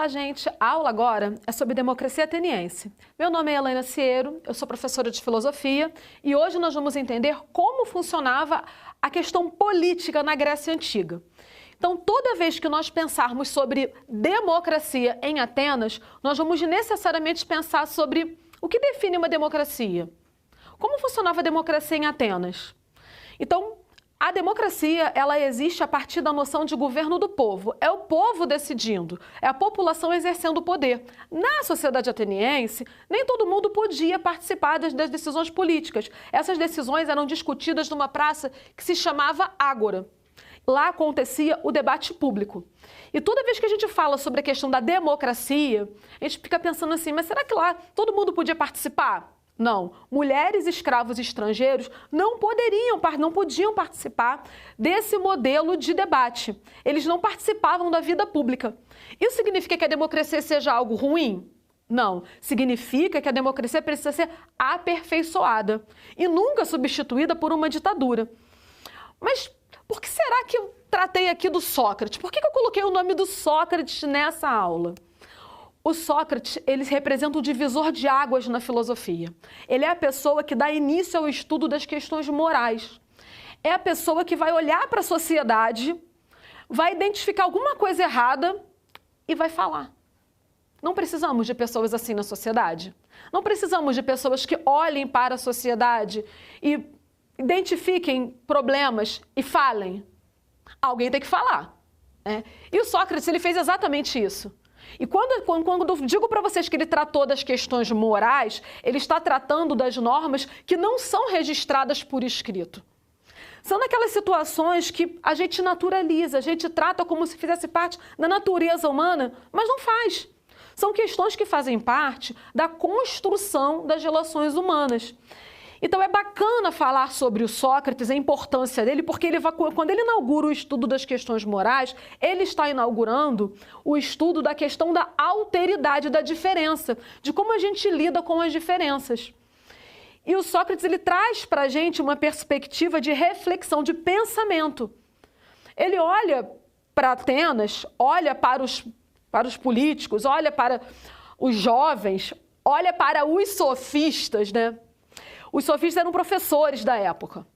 Olá, gente! A aula agora é sobre democracia ateniense. Meu nome é Helena Ciero, eu sou professora de filosofia e hoje nós vamos entender como funcionava a questão política na Grécia Antiga. Então, toda vez que nós pensarmos sobre democracia em Atenas, nós vamos necessariamente pensar sobre o que define uma democracia. Como funcionava a democracia em Atenas? Então, a democracia, ela existe a partir da noção de governo do povo. É o povo decidindo, é a população exercendo o poder. Na sociedade ateniense, nem todo mundo podia participar das decisões políticas. Essas decisões eram discutidas numa praça que se chamava Ágora. Lá acontecia o debate público. E toda vez que a gente fala sobre a questão da democracia, a gente fica pensando assim, mas será que lá todo mundo podia participar? Não, mulheres, escravos estrangeiros não podiam participar desse modelo de debate. Eles não participavam da vida pública. Isso significa que a democracia seja algo ruim? Não, significa que a democracia precisa ser aperfeiçoada e nunca substituída por uma ditadura. Mas por que será que eu tratei aqui do Sócrates? Por que eu coloquei o nome do Sócrates nessa aula? O Sócrates, ele representa o divisor de águas na filosofia. Ele é a pessoa que dá início ao estudo das questões morais. É a pessoa que vai olhar para a sociedade, vai identificar alguma coisa errada e vai falar. Não precisamos de pessoas assim na sociedade. Não precisamos de pessoas que olhem para a sociedade e identifiquem problemas e falem. Alguém tem que falar, né? E o Sócrates, ele fez exatamente isso. E quando eu digo para vocês que ele tratou das questões morais, ele está tratando das normas que não são registradas por escrito. São aquelas situações que a gente naturaliza, a gente trata como se fizesse parte da natureza humana, mas não faz. São questões que fazem parte da construção das relações humanas. Então é bacana falar sobre o Sócrates, a importância dele, porque quando ele inaugura o estudo das questões morais, ele está inaugurando o estudo da questão da alteridade, da diferença, de como a gente lida com as diferenças. E o Sócrates, ele traz para a gente uma perspectiva de reflexão, de pensamento. Ele olha para Atenas, olha para os políticos, olha para os jovens, olha para os sofistas, né? Os sofistas eram professores da época.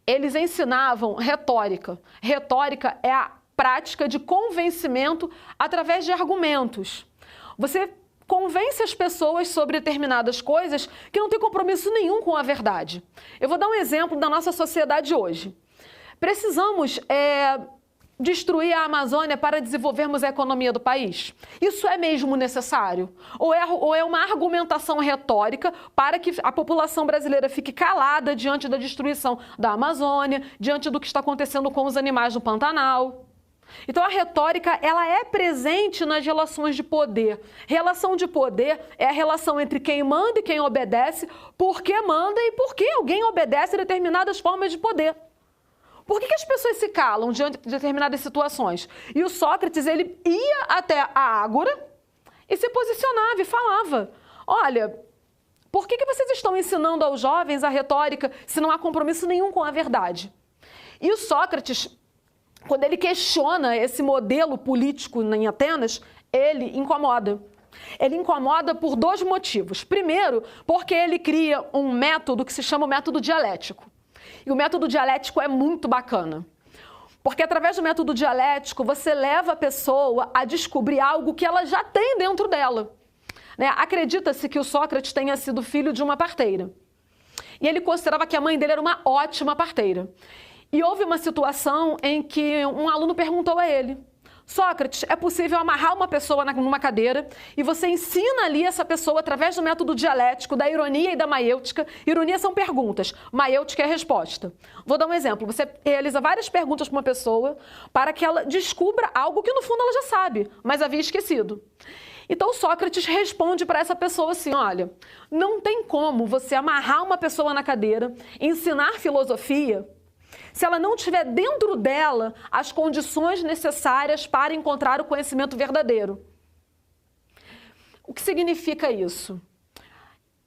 Eles ensinavam retórica. Retórica é a prática de convencimento através de argumentos. Você convence as pessoas sobre determinadas coisas que não têm compromisso nenhum com a verdade. Eu vou dar um exemplo da nossa sociedade hoje. Precisamos destruir a Amazônia para desenvolvermos a economia do país? Isso é mesmo necessário? Ou é uma argumentação retórica para que a população brasileira fique calada diante da destruição da Amazônia, diante do que está acontecendo com os animais no Pantanal? Então a retórica, ela é presente nas relações de poder. Relação de poder é a relação entre quem manda e quem obedece, por que manda e por que alguém obedece a determinadas formas de poder. Por que as pessoas se calam diante de determinadas situações? E o Sócrates, ele ia até a Ágora e se posicionava e falava, olha, por que vocês estão ensinando aos jovens a retórica se não há compromisso nenhum com a verdade? E o Sócrates, quando ele questiona esse modelo político em Atenas, ele incomoda. Ele incomoda por dois motivos. Primeiro, porque ele cria um método que se chama o método dialético. E o método dialético é muito bacana, porque através do método dialético você leva a pessoa a descobrir algo que ela já tem dentro dela, né? Acredita-se que o Sócrates tenha sido filho de uma parteira. E ele considerava que a mãe dele era uma ótima parteira. E houve uma situação em que um aluno perguntou a ele, Sócrates, é possível amarrar uma pessoa numa cadeira e você ensina ali essa pessoa através do método dialético, da ironia e da maiêutica. Ironia são perguntas, maiêutica é a resposta. Vou dar um exemplo. Você realiza várias perguntas para uma pessoa para que ela descubra algo que no fundo ela já sabe, mas havia esquecido. Então Sócrates responde para essa pessoa assim, olha, não tem como você amarrar uma pessoa na cadeira, ensinar filosofia, se ela não tiver dentro dela as condições necessárias para encontrar o conhecimento verdadeiro. O que significa isso?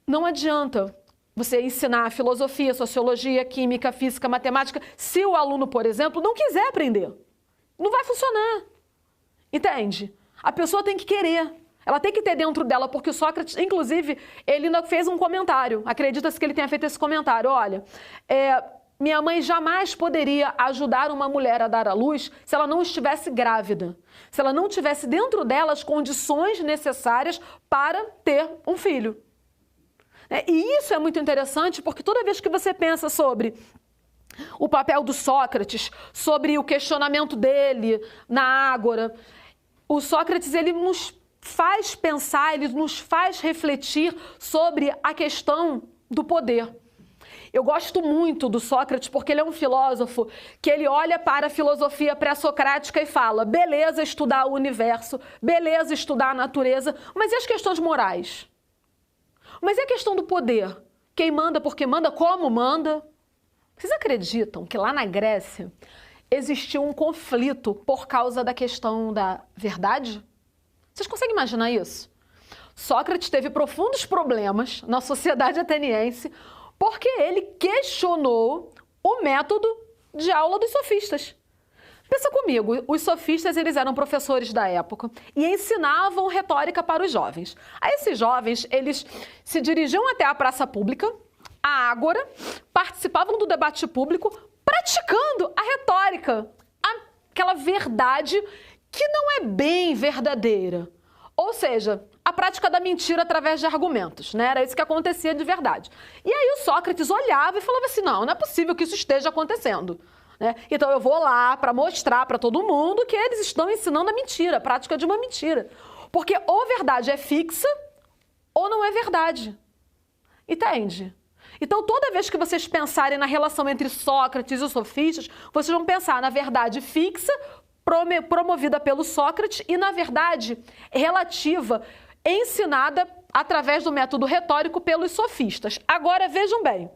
Não adianta você ensinar filosofia, sociologia, química, física, matemática, se o aluno, por exemplo, não quiser aprender. Não vai funcionar. Entende? A pessoa tem que querer. Ela tem que ter dentro dela, porque o Sócrates, inclusive, ele ainda fez um comentário. Acredita-se que ele tenha feito esse comentário. Olha, minha mãe jamais poderia ajudar uma mulher a dar à luz se ela não estivesse grávida. Se ela não tivesse dentro dela as condições necessárias para ter um filho. E isso é muito interessante, porque toda vez que você pensa sobre o papel do Sócrates, sobre o questionamento dele na Ágora, o Sócrates, ele nos faz pensar, ele nos faz refletir sobre a questão do poder. Eu gosto muito do Sócrates porque ele é um filósofo que ele olha para a filosofia pré-socrática e fala, beleza estudar o universo, beleza estudar a natureza, mas e as questões morais? Mas e a questão do poder? Quem manda, por que manda, como manda? Vocês acreditam que lá na Grécia existiu um conflito por causa da questão da verdade? Vocês conseguem imaginar isso? Sócrates teve profundos problemas na sociedade ateniense porque ele questionou o método de aula dos sofistas. Pensa comigo, os sofistas eles eram professores da época e ensinavam retórica para os jovens. Aí esses jovens, eles se dirigiam até a praça pública, a Ágora, participavam do debate público, praticando a retórica, aquela verdade que não é bem verdadeira. Ou seja, a prática da mentira através de argumentos, né? Era isso que acontecia de verdade. E aí o Sócrates olhava e falava assim, não é possível que isso esteja acontecendo. Né? Então eu vou lá para mostrar para todo mundo que eles estão ensinando a mentira, a prática de uma mentira. Porque ou verdade é fixa ou não é verdade. Entende? Então toda vez que vocês pensarem na relação entre Sócrates e os sofistas, vocês vão pensar na verdade fixa, promovida pelo Sócrates e na verdade relativa, ensinada através do método retórico pelos sofistas. Agora vejam bem,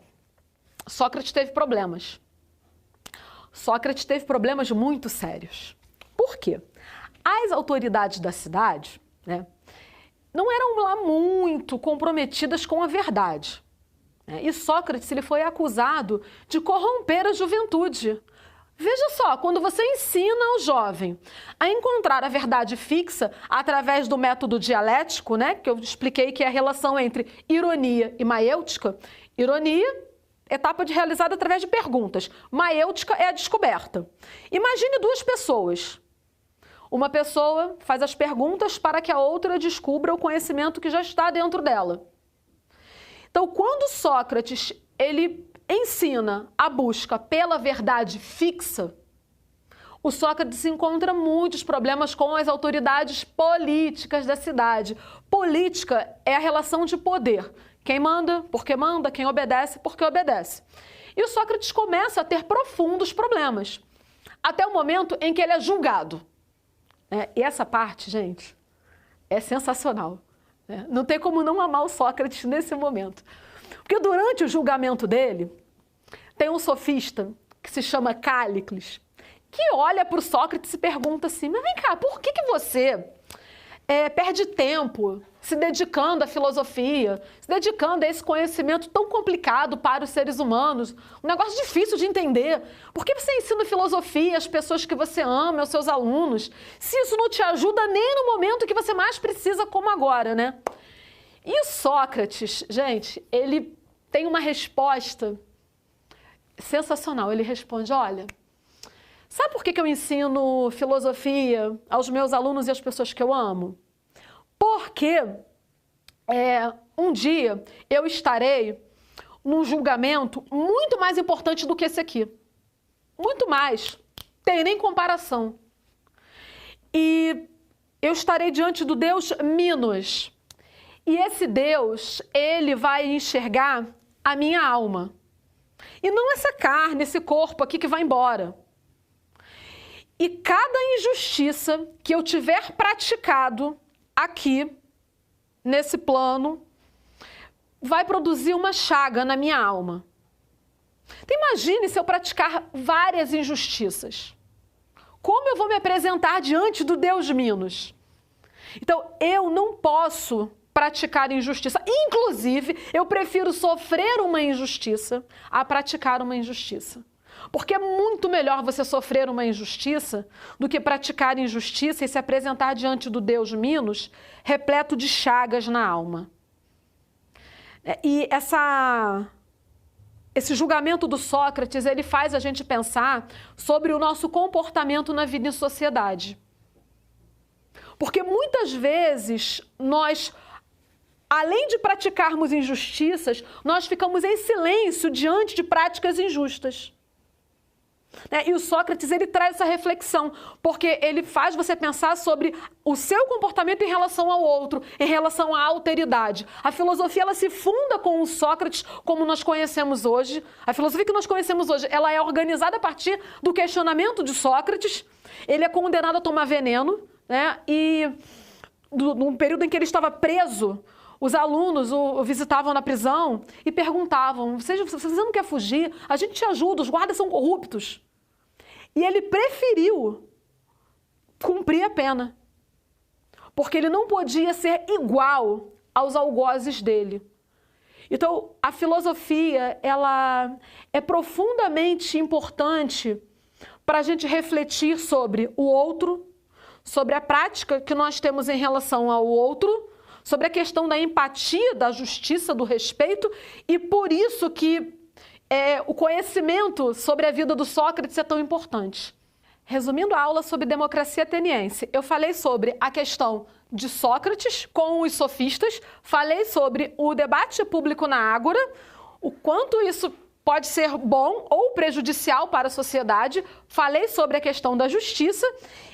Sócrates teve problemas. Sócrates teve problemas muito sérios. Por quê? As autoridades da cidade, né, não eram lá muito comprometidas com a verdade. E Sócrates ele foi acusado de corromper a juventude. Veja só, quando você ensina ao jovem a encontrar a verdade fixa através do método dialético, né, que eu expliquei que é a relação entre ironia e maêutica, ironia, etapa realizada através de perguntas. Maêutica é a descoberta. Imagine duas pessoas. Uma pessoa faz as perguntas para que a outra descubra o conhecimento que já está dentro dela. Então, quando Sócrates ele ensina a busca pela verdade fixa, o Sócrates encontra muitos problemas com as autoridades políticas da cidade. Política é a relação de poder. Quem manda, porque manda, quem obedece, porque obedece. E o Sócrates começa a ter profundos problemas, até o momento em que ele é julgado. E essa parte, gente, é sensacional. Não tem como não amar o Sócrates nesse momento. Porque durante o julgamento dele, tem um sofista que se chama Cállicles, que olha para o Sócrates e pergunta assim, mas vem cá, por que você perde tempo se dedicando à filosofia, se dedicando a esse conhecimento tão complicado para os seres humanos, um negócio difícil de entender? Por que você ensina filosofia às pessoas que você ama, aos seus alunos, se isso não te ajuda nem no momento que você mais precisa, como agora, né? E o Sócrates, gente, ele tem uma resposta sensacional. Ele responde, olha, sabe por que eu ensino filosofia aos meus alunos e às pessoas que eu amo? Porque um dia eu estarei num julgamento muito mais importante do que esse aqui. Muito mais. Tem nem comparação. E eu estarei diante do Deus Minos. E esse Deus, ele vai enxergar a minha alma. E não essa carne, esse corpo aqui que vai embora. E cada injustiça que eu tiver praticado aqui, nesse plano, vai produzir uma chaga na minha alma. Então, imagine se eu praticar várias injustiças. Como eu vou me apresentar diante do Deus Minos? Então, eu não posso praticar injustiça. Inclusive, eu prefiro sofrer uma injustiça a praticar uma injustiça. Porque é muito melhor você sofrer uma injustiça do que praticar injustiça e se apresentar diante do Deus Minos repleto de chagas na alma. E esse julgamento do Sócrates, ele faz a gente pensar sobre o nosso comportamento na vida em sociedade. Porque muitas vezes nós, além de praticarmos injustiças, nós ficamos em silêncio diante de práticas injustas. E o Sócrates, ele traz essa reflexão, porque ele faz você pensar sobre o seu comportamento em relação ao outro, em relação à alteridade. A filosofia, ela se funda com o Sócrates como nós conhecemos hoje. A filosofia que nós conhecemos hoje, ela é organizada a partir do questionamento de Sócrates. Ele é condenado a tomar veneno, e num período em que ele estava preso, os alunos o visitavam na prisão e perguntavam, você não quer fugir? A gente te ajuda, os guardas são corruptos. E ele preferiu cumprir a pena, porque ele não podia ser igual aos algozes dele. Então, a filosofia, ela é profundamente importante para a gente refletir sobre o outro, sobre a prática que nós temos em relação ao outro, sobre a questão da empatia, da justiça, do respeito, e por isso que o conhecimento sobre a vida do Sócrates é tão importante. Resumindo a aula sobre democracia ateniense, eu falei sobre a questão de Sócrates com os sofistas, falei sobre o debate público na ágora, o quanto isso pode ser bom ou prejudicial para a sociedade, falei sobre a questão da justiça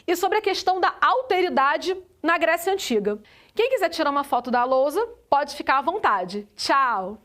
e sobre a questão da alteridade na Grécia Antiga. Quem quiser tirar uma foto da lousa, pode ficar à vontade. Tchau!